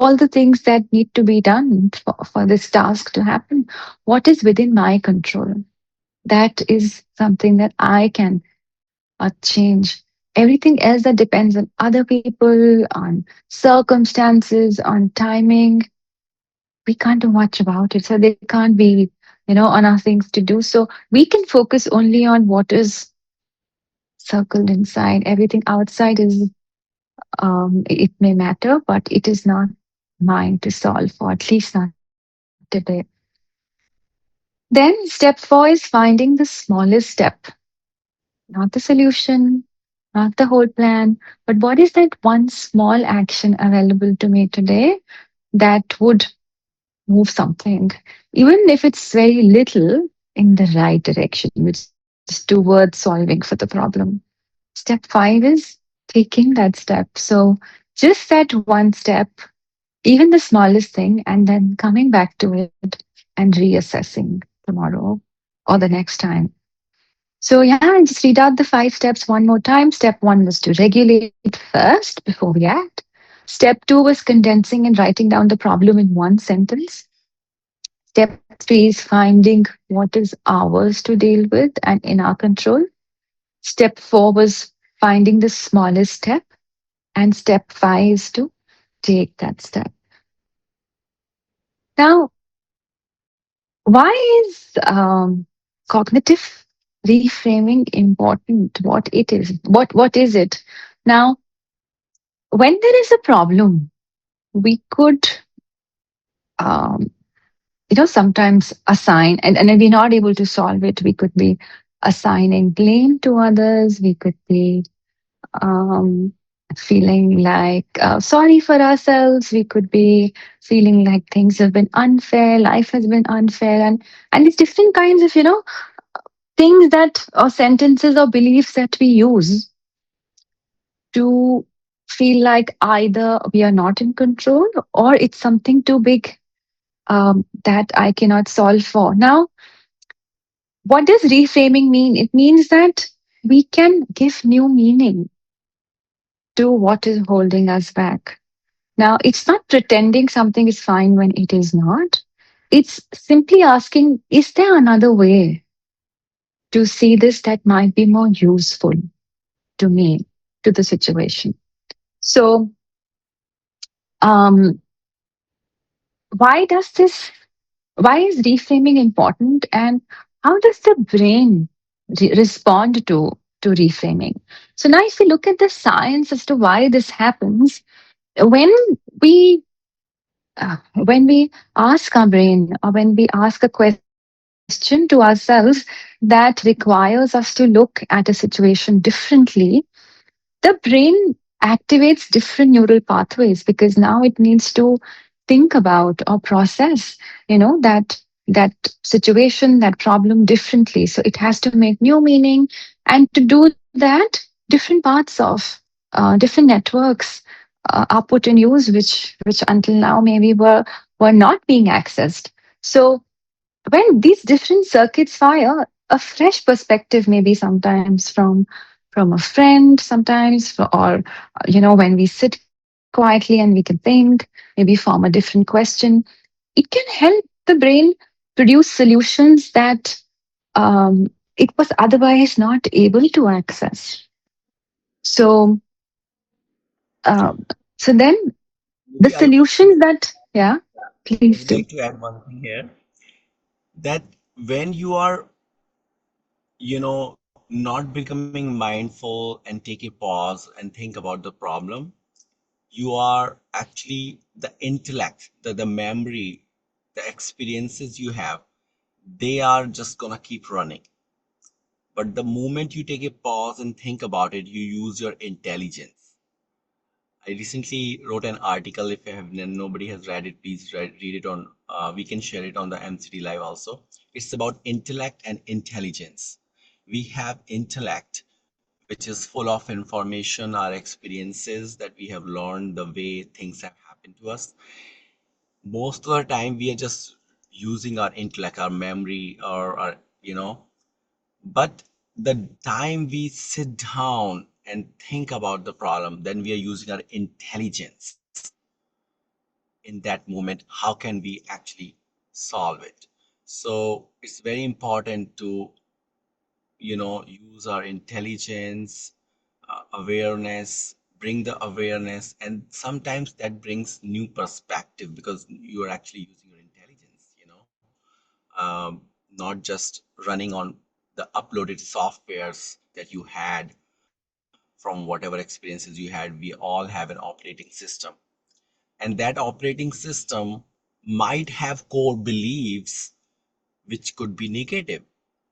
all the things that need to be done for this task to happen, what is within my control? That is something that I can change. Everything else that depends on other people, on circumstances, on timing, we can't do much about it. So they can't be, on our things to do. So we can focus only on what is circled inside. Everything outside is, it may matter, but it is not mine to solve, or at least not today. Then step 4 is finding the smallest step, not the solution, not the whole plan, but what is that one small action available to me today that would move something, even if it's very little, in the right direction, which is towards solving for the problem. Step 5 is taking that step. So just that one step, even the smallest thing, and then coming back to it and reassessing tomorrow or the next time. So, yeah, and just read out the 5 steps one more time. Step 1 was to regulate first before we act. Step 2 was condensing and writing down the problem in one sentence. Step 3 is finding what is ours to deal with and in our control. Step 4 was finding the smallest step. And step 5 is to take that step. Now, why is cognitive reframing important? What it is? What is it? Now, when there is a problem, we could, um, sometimes assign, and if we're not able to solve it, we could be assigning blame to others. We could be um, feeling like sorry for ourselves. We could be feeling like things have been unfair, life has been unfair, and it's different kinds of things that, or sentences or beliefs that we use to feel like either we are not in control or it's something too big that I cannot solve for. Now, what does reframing mean? It means that we can give new meaning to what is holding us back. Now, it's not pretending something is fine when it is not. It's simply asking, is there another way to see this that might be more useful to me, to the situation? So, um, why does this, why is reframing important, and how does the brain respond to reframing? So now if we look at the science as to why this happens, when we when we ask our brain, or when we ask a question to ourselves that requires us to look at a situation differently, the brain activates different neural pathways, because now it needs to think about or process, that situation, that problem differently. So it has to make new meaning, and to do that, different parts of different networks are put in use, which until now maybe were not being accessed. So when these different circuits fire, a fresh perspective, maybe sometimes from a friend, sometimes or when we sit quietly and we can think, maybe form a different question, it can help the brain produce solutions that it was otherwise not able to access. So so then the Maybe I would solutions that, yeah, I please would do. like to add one thing here, that when you are, not becoming mindful and take a pause and think about the problem, you are actually the intellect, the memory, the experiences you have, they are just gonna keep running. But the moment you take a pause and think about it, you use your intelligence. I recently wrote an article. If you have nobody has read it, please read it on. We can share it on the MCD Live also. It's about intellect and intelligence. We have intellect, which is full of information, our experiences that we have learned, the way things have happened to us. Most of the time, we are just using our intellect, our memory, or our, but the time we sit down and think about the problem, then we are using our intelligence. in that moment, how can we actually solve it? So it's very important to, use our intelligence, awareness, bring the awareness, and sometimes that brings new perspective because you are actually using your intelligence, not just running on the uploaded softwares that you had from whatever experiences you had. We all have an operating system, and that operating system might have core beliefs which could be negative,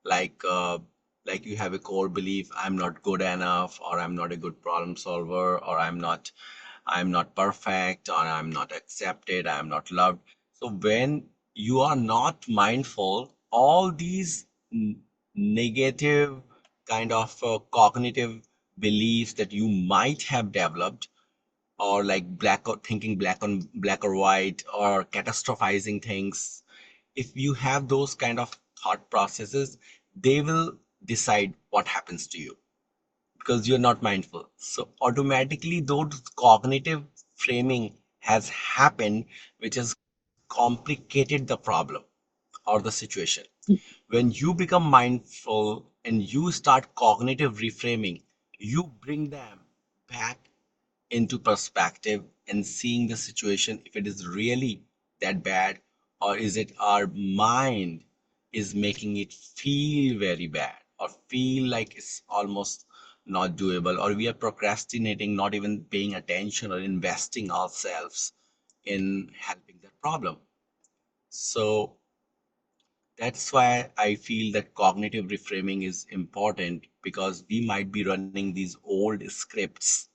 like like you have a core belief, I'm not good enough, or I'm not a good problem solver, or I'm not perfect, or I'm not accepted, I'm not loved. So when you are not mindful, all these negative kind of cognitive beliefs that you might have developed, or like black or thinking black or white, or catastrophizing things, if you have those kind of thought processes, they will decide what happens to you because you're not mindful. So automatically those cognitive framing has happened, which has complicated the problem or the situation. When you become mindful and you start cognitive reframing, you bring them back into perspective and seeing the situation, if it is really that bad, or is it our mind is making it feel very bad, or feel like it's almost not doable, or we are procrastinating, not even paying attention or investing ourselves in helping that problem. So that's why I feel that cognitive reframing is important, because we might be running these old scripts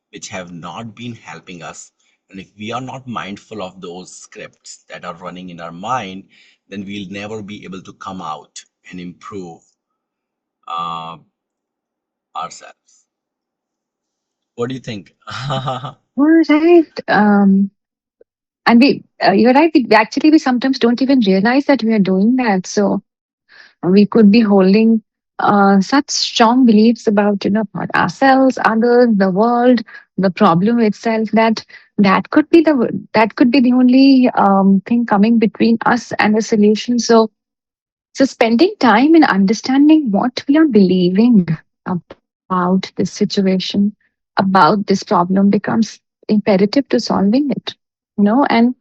which have not been helping us. And if we are not mindful of those scripts that are running in our mind, then we'll never be able to come out and improve uh, ourselves. What do you think? All right. And you're right. We sometimes don't even realize that we are doing that. So we could be holding such strong beliefs about ourselves, others, the world, the problem itself. That could be the only thing coming between us and the solution. So spending time in understanding what we are believing about this situation, about this problem becomes imperative to solving it. And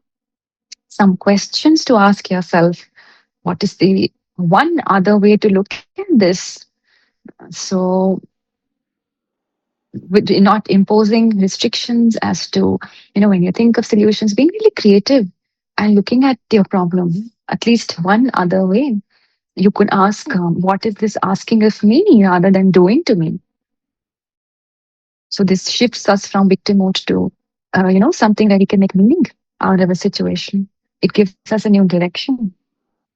some questions to ask yourself: what is the one other way to look at this? So, with not imposing restrictions as to when you think of solutions, being really creative and looking at your problem at least one other way. You could ask, what is this asking of me rather than doing to me? So this shifts us from victim mode to, something where we can make meaning out of a situation. It gives us a new direction.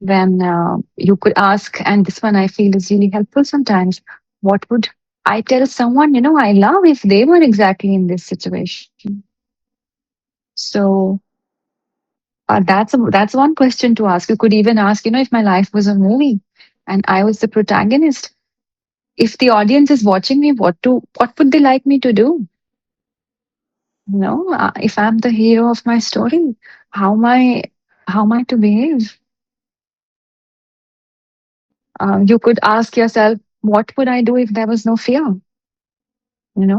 Then you could ask, and this one I feel is really helpful sometimes: what would I tell someone I love if they were exactly in this situation? So that's one question to ask. You could even ask if my life was a movie and I was the protagonist, if the audience is watching me, what would they like me to do? If I'm the hero of my story, how am I how am I to behave? You could ask yourself, what would I do if there was no fear?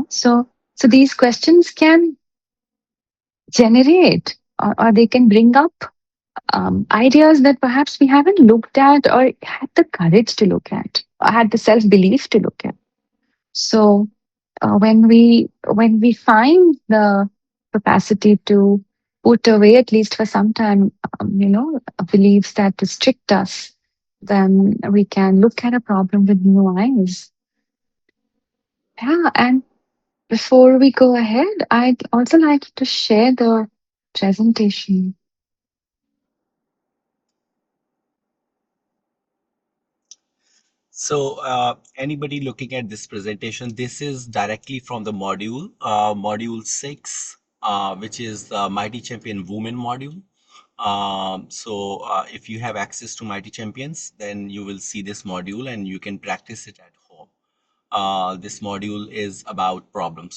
So these questions can generate, or they can bring up ideas that perhaps we haven't looked at or had the courage to look at, or had the self belief to look at. So when we find the capacity to put away, at least for some time, beliefs that restrict us, then we can look at a problem with new eyes. Yeah, and before we go ahead, I'd also like to share the presentation. So, anybody looking at this presentation, this is directly from the module 6, which is the Mighty Champion Women module. So, if you have access to Mighty Champions, then you will see this module and you can practice it at home. This module is about problem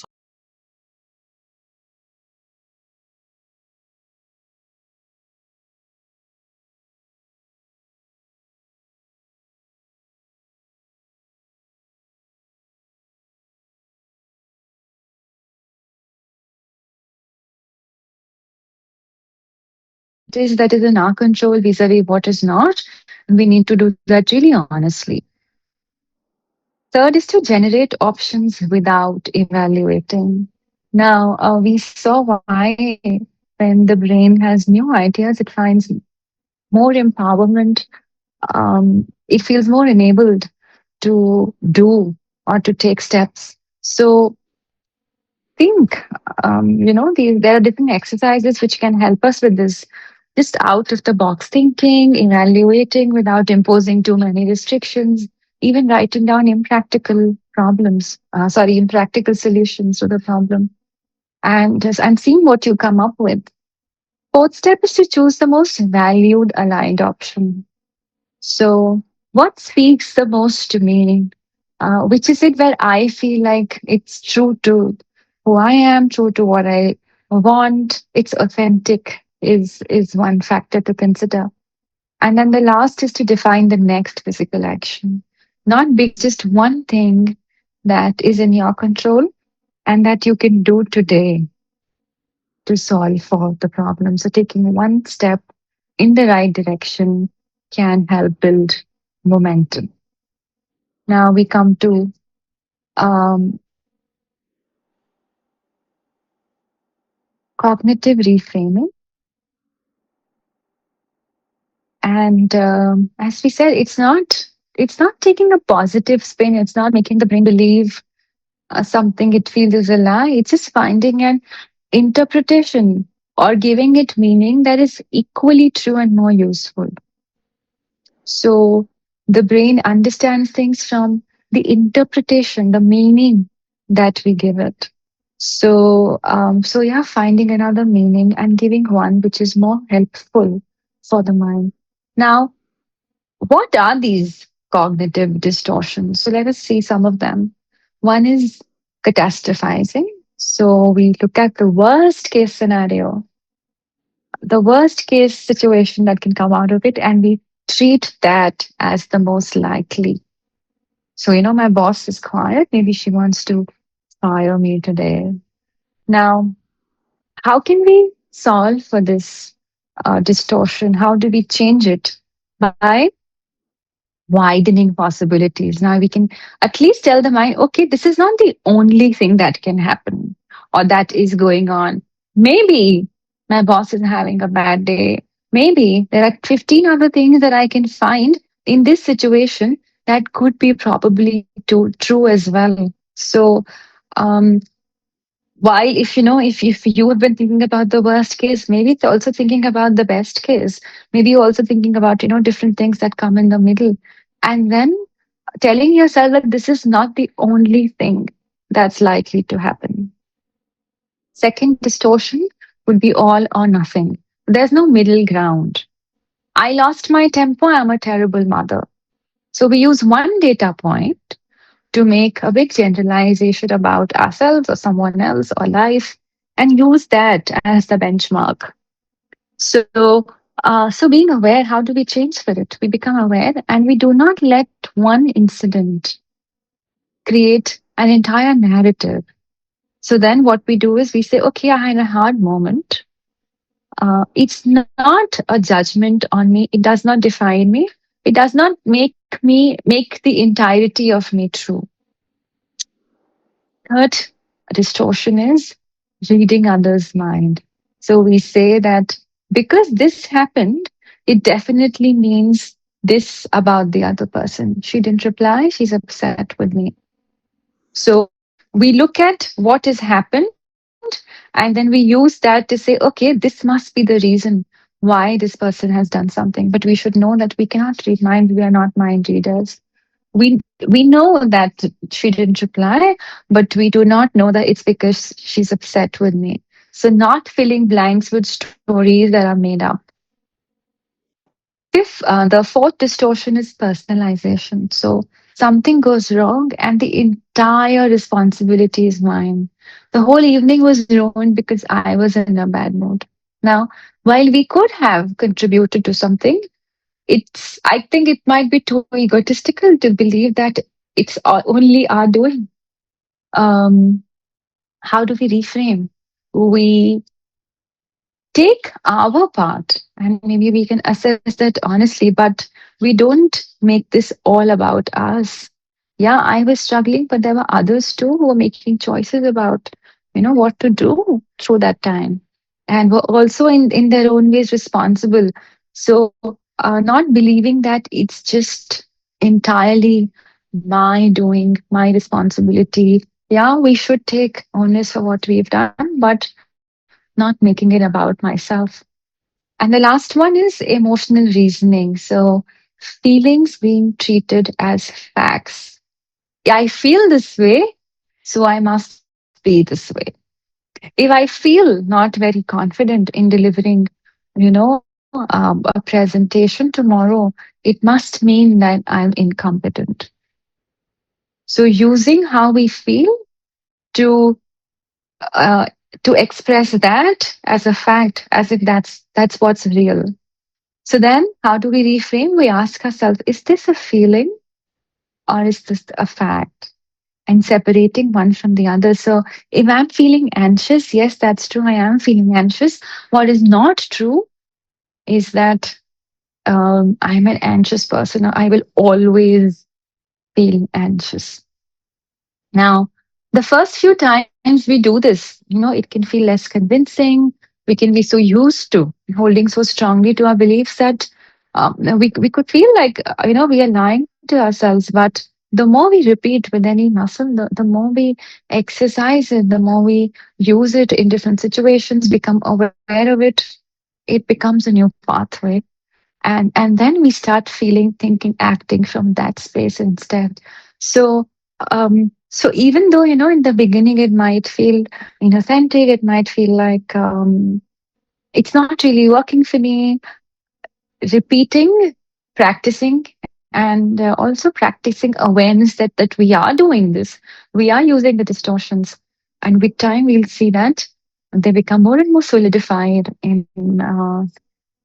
is that is in our control vis-a-vis what is not. And we need to do that really honestly. Third is to generate options without evaluating. Now, we saw why when the brain has new ideas, it finds more empowerment. It feels more enabled to do or to take steps. So think, there are different exercises which can help us with this. Just out of the box thinking, evaluating without imposing too many restrictions, even writing down impractical solutions to the problem, and seeing what you come up with. Fourth step is to choose the most valued aligned option. So, what speaks the most to me? Which is it where I feel like it's true to who I am, true to what I want, it's authentic is one factor to consider. And then the last is to define the next physical action. Not be just one thing that is in your control and that you can do today to solve for the problem. So taking one step in the right direction can help build momentum. Now we come to um, cognitive reframing. And as we said, it's not taking a positive spin. It's not making the brain believe something it feels is a lie. It's just finding an interpretation or giving it meaning that is equally true and more useful. So the brain understands things from the interpretation, the meaning that we give it. So yeah, finding another meaning and giving one which is more helpful for the mind. Now, what are these cognitive distortions? So let us see some of them. One is catastrophizing. So we look at the worst case situation that can come out of it, and we treat that as the most likely. So, my boss is quiet. Maybe she wants to fire me today. Now, how can we solve for this distortion? How do we change it? By widening possibilities. Now we can at least tell the mind, okay, this is not the only thing that can happen or that is going on. Maybe my boss is having a bad day. Maybe there are 15 other things that I can find in this situation that could be probably true as well. So, um, while if you have been thinking about the worst case, maybe it's also thinking about the best case. Maybe you're also thinking about different things that come in the middle, and then telling yourself that this is not the only thing that's likely to happen. Second distortion would be all or nothing. There's no middle ground. I lost my temper, I'm a terrible mother. So we use one data point to make a big generalization about ourselves or someone else or life, and use that as the benchmark. So being aware, how do we change for it? We become aware and we do not let one incident create an entire narrative. So then what we do is we say, okay, I had a hard moment. It's not a judgment on me. It does not define me. It does not make the entirety of me true. Third distortion is reading others' mind. So we say that because this happened, it definitely means this about the other person. She didn't reply, she's upset with me. So we look at what has happened and then we use that to say, okay, this must be the reason why this person has done something. But we should know that we cannot read minds. We are not mind readers. We know that she didn't reply, but we do not know that it's because she's upset with me. So not filling blanks with stories that are made up. The fourth distortion is personalization. So something goes wrong and the entire responsibility is mine. The whole evening was ruined because I was in a bad mood. Now, while we could have contributed to something, I think it might be too egotistical to believe that it's only our doing. Um, how do we reframe? We take our part, and maybe we can assess that honestly, but we don't make this all about us. Yeah, I was struggling, but there were others too who were making choices about, what to do through that time, and were also in their own ways responsible. So not believing that it's just entirely my doing, my responsibility. Yeah, we should take onus for what we've done, but not making it about myself. And the last one is emotional reasoning. So, feelings being treated as facts. I feel this way, so I must be this way. If I feel not very confident in delivering, a presentation tomorrow, it must mean that I'm incompetent. So, using how we feel to uh, to express that as a fact, as if that's what's real. So then, how do we reframe? We ask ourselves, is this a feeling or is this a fact? And separating one from the other. So if I'm feeling anxious, yes, that's true. I am feeling anxious. What is not true is that I'm an anxious person. I will always feel anxious. Now, the first few times we do this, it can feel less convincing. We can be so used to holding so strongly to our beliefs that we could feel like, we are lying to ourselves. But the more we repeat with any muscle, the more we exercise it, the more we use it in different situations, become aware of it, it becomes a new pathway. And then we start feeling, thinking, acting from that space instead. So so even though, in the beginning it might feel inauthentic, it might feel like it's not really working for me, repeating, practicing, and also practicing awareness that we are doing this, we are using the distortions, and with time we'll see that they become more and more solidified in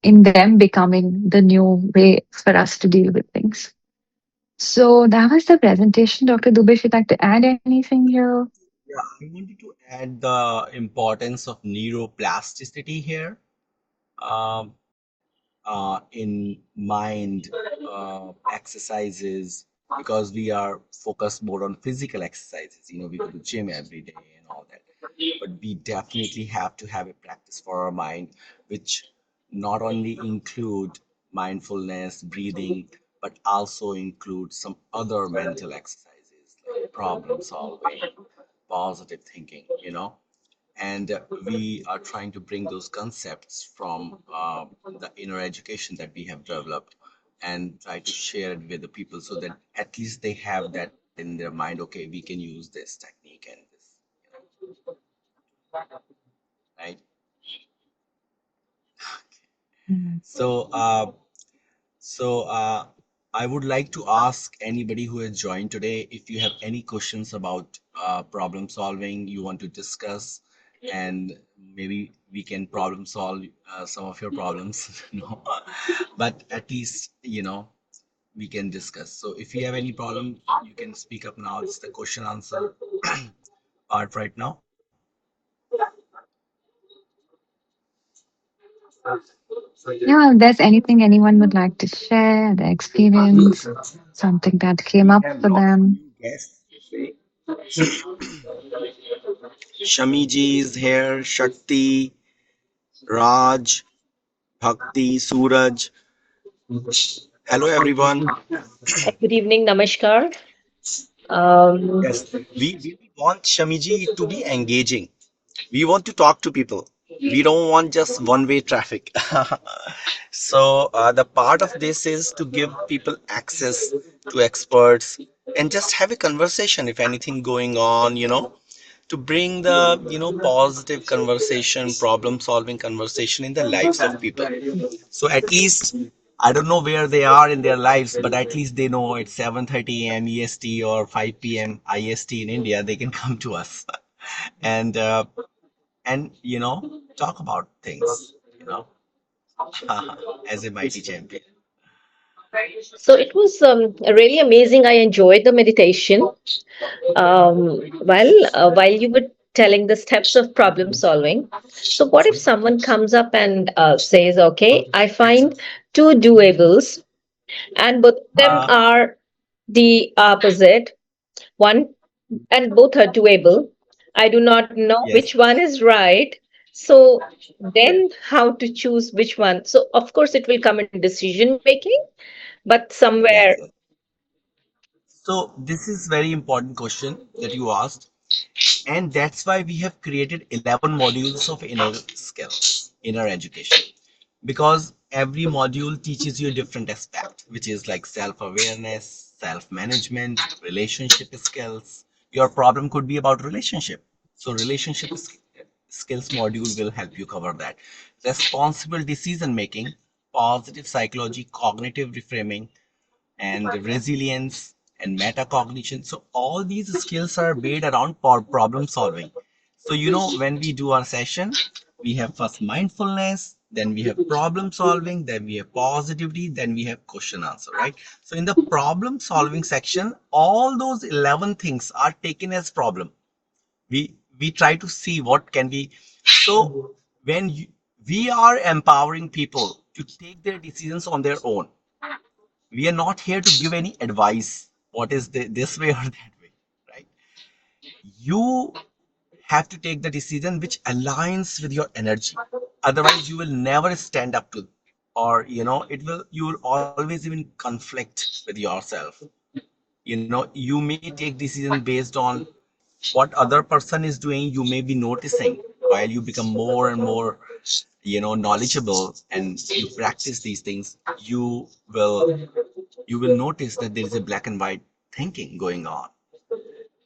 them becoming the new way for us to deal with things. So that was the presentation. Dr. Dubey, if you'd like to add anything here. Yeah, I wanted to add the importance of neuroplasticity here. Um, in mind exercises, because we are focused more on physical exercises. We go to gym every day and all that, but we definitely have to have a practice for our mind, which not only include mindfulness, breathing, but also include some other mental exercises like problem solving, positive thinking, and we are trying to bring those concepts from the inner education that we have developed and try to share it with the people so that at least they have that in their mind. Okay, we can use this technique and this, right? Mm. So, I would like to ask anybody who has joined today if you have any questions about problem solving you want to discuss, and maybe we can problem solve some of your problems. No, but at least we can discuss. So, if you have any problem, you can speak up now. It's the question answer part right now. Yeah, if there's anything anyone would like to share, their experience, something that came We up have for lots of them. new guests today. Shamiji is here, Shakti, Raj, Bhakti, Suraj. Hello, everyone. Good evening, Namaskar. Um, Yes, we want Shamiji to be engaging. We want to talk to people. We don't want just one-way traffic. So, the part of this is to give people access to experts and just have a conversation if anything going on, to bring the, positive conversation, problem-solving conversation in the lives of people. So at least I don't know where they are in their lives, but at least they know it's 7:30 a.m. EST or 5 p.m. IST in India. They can come to us and talk about things, as a mighty champion. so it was really amazing. I enjoyed the meditation. While you were telling the steps of problem solving. So, what if someone comes up and says, okay, I find two doables, and both of them Uh, are the opposite one, and both are doable. I do not know yes, which one is right. So, yes, then how to choose which one? So, of course, it will come in decision making, but yes, somewhere. yes. So this is very important question that you asked. And that's why we have created 11 modules of inner skills, inner education. Because every module teaches you a different aspect, which is like self-awareness, self-management, relationship skills. Your problem could be about relationship. So skills module will help you cover that. Responsible decision making, positive psychology, cognitive reframing, and resilience and metacognition. So all these skills are based around problem solving. So when we do our session, we have first mindfulness, then we have problem solving, then we have positivity, then we have question answer, right? So in the problem solving section, all those 11 things are taken as problem. We try to see what can be. So when we are empowering people to take their decisions on their own, we are not here to give any advice what is this way or that way, right? You have to take the decision which aligns with your energy. Otherwise you will never stand up to, or you will always even conflict with yourself. You may take decision based on what other person is doing. You may be noticing while you become more and more knowledgeable and you practice these things, you will notice that there is a black and white thinking going on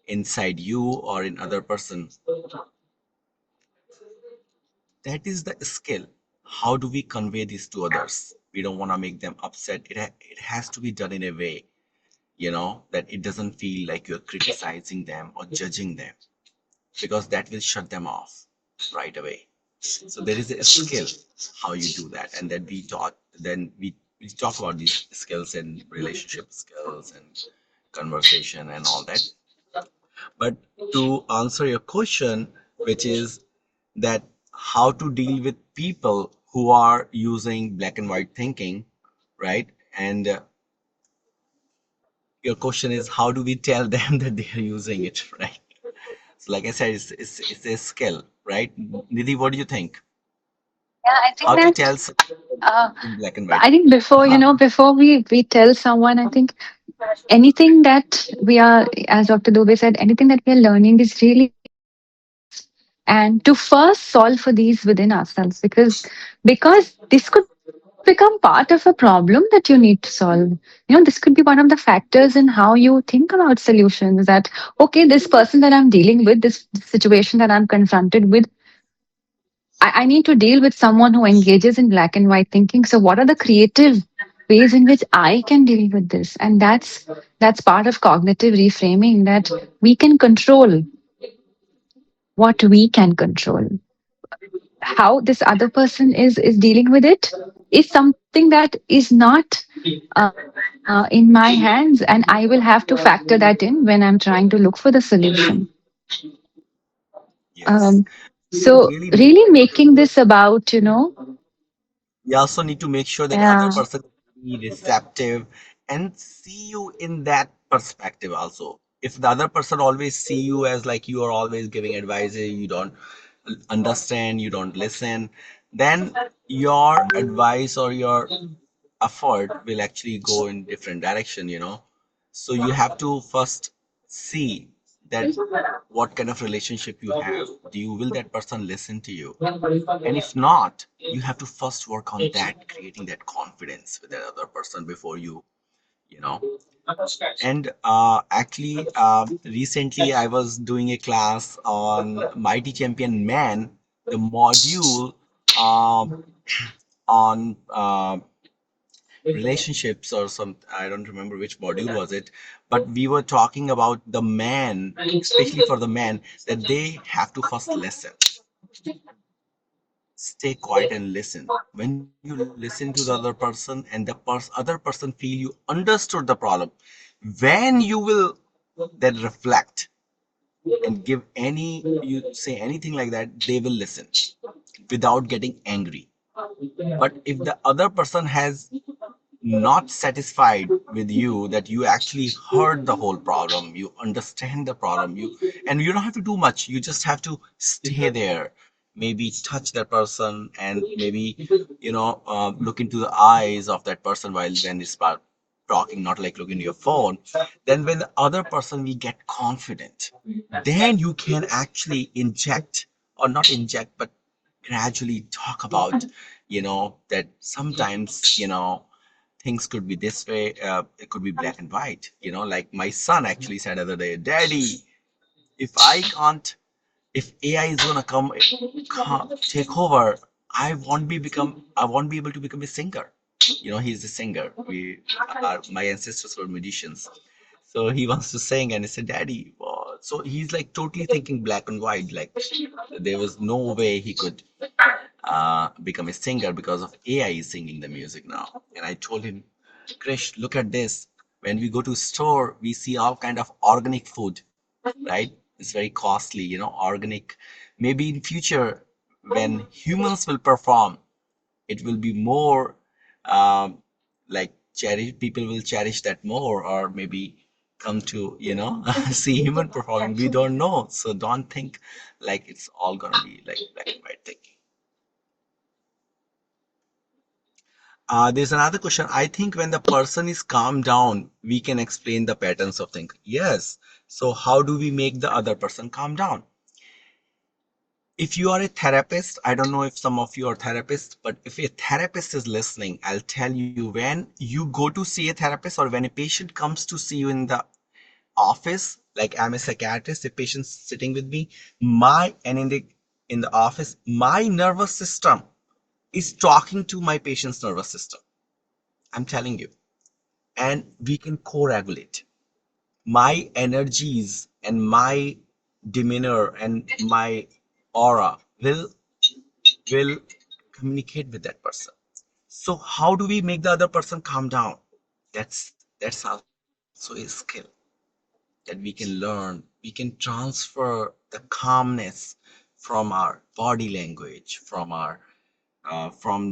inside you or in other person. That is the skill. How do we convey this to others? We don't want to make them upset. It has to be done in a way, that it doesn't feel like you're criticizing them or judging them, because that will shut them off right away. So there is a skill how you do that, and then we talk about these skills and relationship skills and conversation and all that. But to answer your question, which is that how to deal with people who are using black and white thinking, right? And your question is, how do we tell them that they are using it, right? So, like I said, it's a skill, right? Nidhi, what do you think? Yeah, I think How to that tell someone uh, using black and white? I think before, Uh-huh. before we tell someone, I think anything that we are, as Dr. Dubey said, anything that we are learning is really and to first solve for these within ourselves, because this could become part of a problem that you need to solve. This could be one of the factors in how you think about solutions, that okay, this person that I'm dealing with, this situation that I'm confronted with, I need to deal with someone who engages in black and white thinking. So what are the creative ways in which I can deal with this? And that's part of cognitive reframing, that we can control what we can control. How this other person is dealing with it is something that is not in my hands, and I will have to factor that in when I'm trying to look for the solution. um, Yes. We so really need really making this about We also need to make sure that other yeah. person be receptive and see you in that perspective also. If the other person always see you as like you are always giving advice, you don't understand, you don't listen, then your advice or your effort will actually go in different direction. So you have to first see that what kind of relationship you have. Do you will that person listen to you? And if not, you have to first work on that, creating that confidence with that other person before you know. And actually, recently I was doing a class on Mighty Champion Man, the module uh, on relationships or some, I don't remember which module was it, but we were talking about the man, especially for the man, that they have to first listen, stay quiet and listen. When you listen to the other person and the other person feel you understood the problem, when you will then reflect, and give any, you say anything like that, they will listen without getting angry. But if the other person has not satisfied with you, that you actually heard the whole problem, you understand the problem, and you don't have to do much, you just have to stay there, maybe touch that person, and maybe look into the eyes of that person while when it's about talking, not like looking at your phone. Then when the other person will get confident, then you can actually inject, or not inject, but gradually talk about, that sometimes, things could be this way, it could be black and white, like my son actually said the other day, daddy, if I can't, if AI is gonna take over, I won't be able to become a singer. He's a singer. My ancestors were musicians. So he wants to sing, and he said, daddy, so he's like totally thinking black and white, like there was no way he could become a singer because of AI is singing the music now. And I told him, Krish, look at this. When we go to store, we see all kind of organic food, right? It's very costly, organic. Maybe in future, when humans will perform, it will be more um, like cherish. People will cherish that more, or maybe come to see human performing. We don't know, so don't think like it's all gonna be like black and white thinking. There's another question. I think when the person is calmed down, we can explain the patterns of things. Yes. So how do we make the other person calm down? If you are a therapist, I don't know if some of you are therapists, but if a therapist is listening, I'll tell you, when you go to see a therapist, or when a patient comes to see you in the office, like I'm a psychiatrist, a patient's sitting with me, in the office, my nervous system is talking to my patient's nervous system. I'm telling you. And we can co-regulate. My energies and my demeanor and my aura will communicate with that person. So how do we make the other person calm down? That's also a skill that we can learn. We can transfer the calmness from our body language, from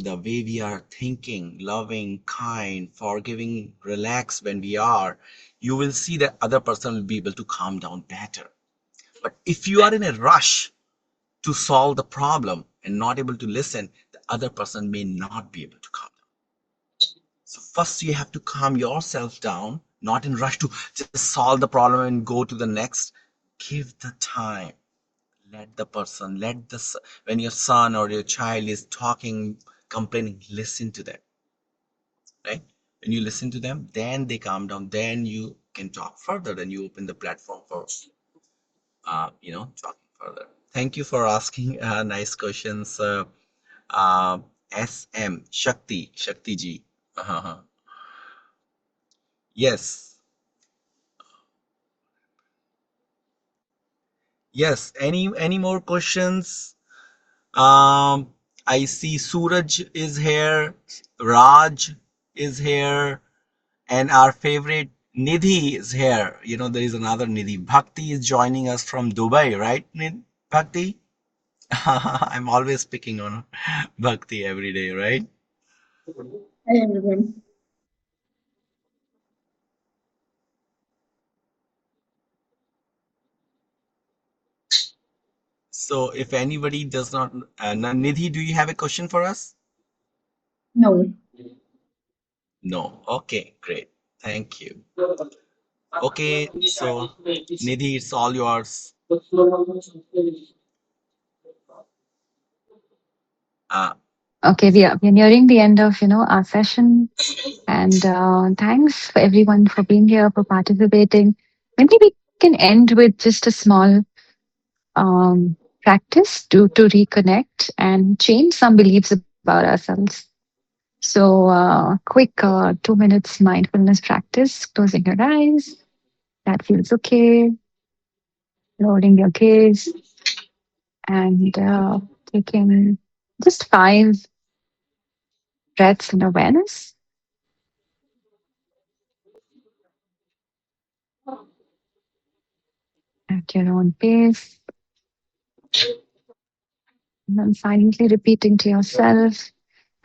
the way we are thinking, loving, kind, forgiving, relaxed when we are. You will see that other person will be able to calm down better. But if you are in a rush to solve the problem and not able to listen, the other person may not be able to calm down. So first you have to calm yourself down, not in rush to just solve the problem and go to the next. Give the time. Let the person, when your son or your child is talking, complaining, listen to them, right? When you listen to them, then they calm down. Then you can talk further. Then you open the platform for, talking further. Thank you for asking nice questions, uh, SM Shakti ji. Uh-huh. Yes, yes. Any more questions? Um, I see Suraj is here, Raj is here, and our favorite Nidhi is here. There is another Nidhi. Bhakti is joining us from Dubai, right, Bhakti? I'm always picking on Bhakti every day, right? Hi everyone. So if anybody does not, Nidhi, do you have a question for us? No. No. Okay, great. Thank you. Okay, so Nidhi, it's all yours. Uh, Okay, we are nearing the end of our session, and thanks for everyone for being here, for participating. Maybe we can end with just a small um, practice to reconnect and change some beliefs about ourselves. So, quick 2 minutes mindfulness practice, closing your eyes. That feels okay. Lowering your gaze and taking just 5 breaths in awareness. at your own pace. And then silently repeating to yourself,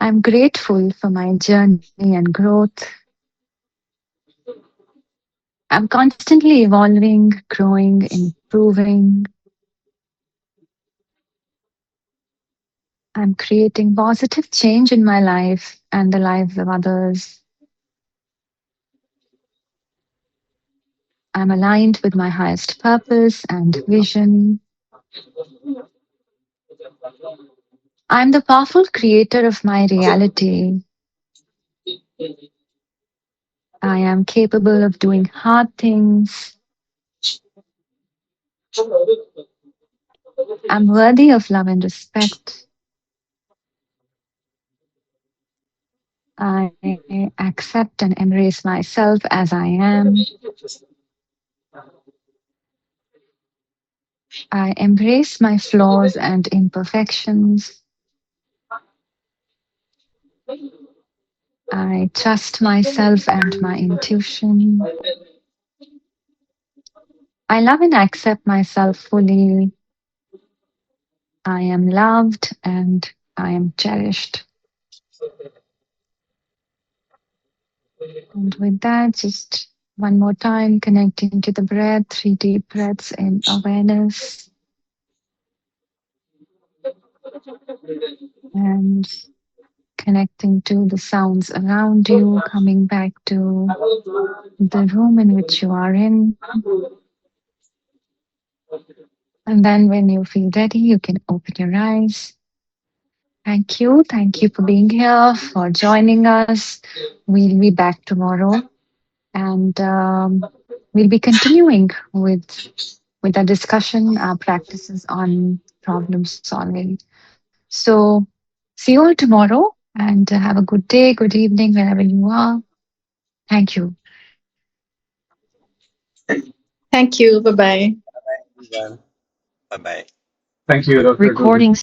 I'm grateful for my journey and growth. I'm constantly evolving, growing, improving. I'm creating positive change in my life and the lives of others. I'm aligned with my highest purpose and vision. I'm the powerful creator of my reality. I am capable of doing hard things. I'm worthy of love and respect. I accept and embrace myself as I am. I embrace my flaws and imperfections. I trust myself and my intuition. I love and accept myself fully. I am loved and I am cherished. And with that, just one more time, connecting to the breath, 3 deep breaths in awareness. And connecting to the sounds around you, coming back to the room in which you are in. And then when you feel ready, you can open your eyes. Thank you. Thank you for being here, for joining us. We'll be back tomorrow and we'll be continuing with our discussion, our practices on problem solving. So see you all tomorrow and have a good day, good evening, wherever you are. Thank you. Thank you. Bye bye. Bye bye, everyone. Bye bye. Thank you, Dr. Guru. Recording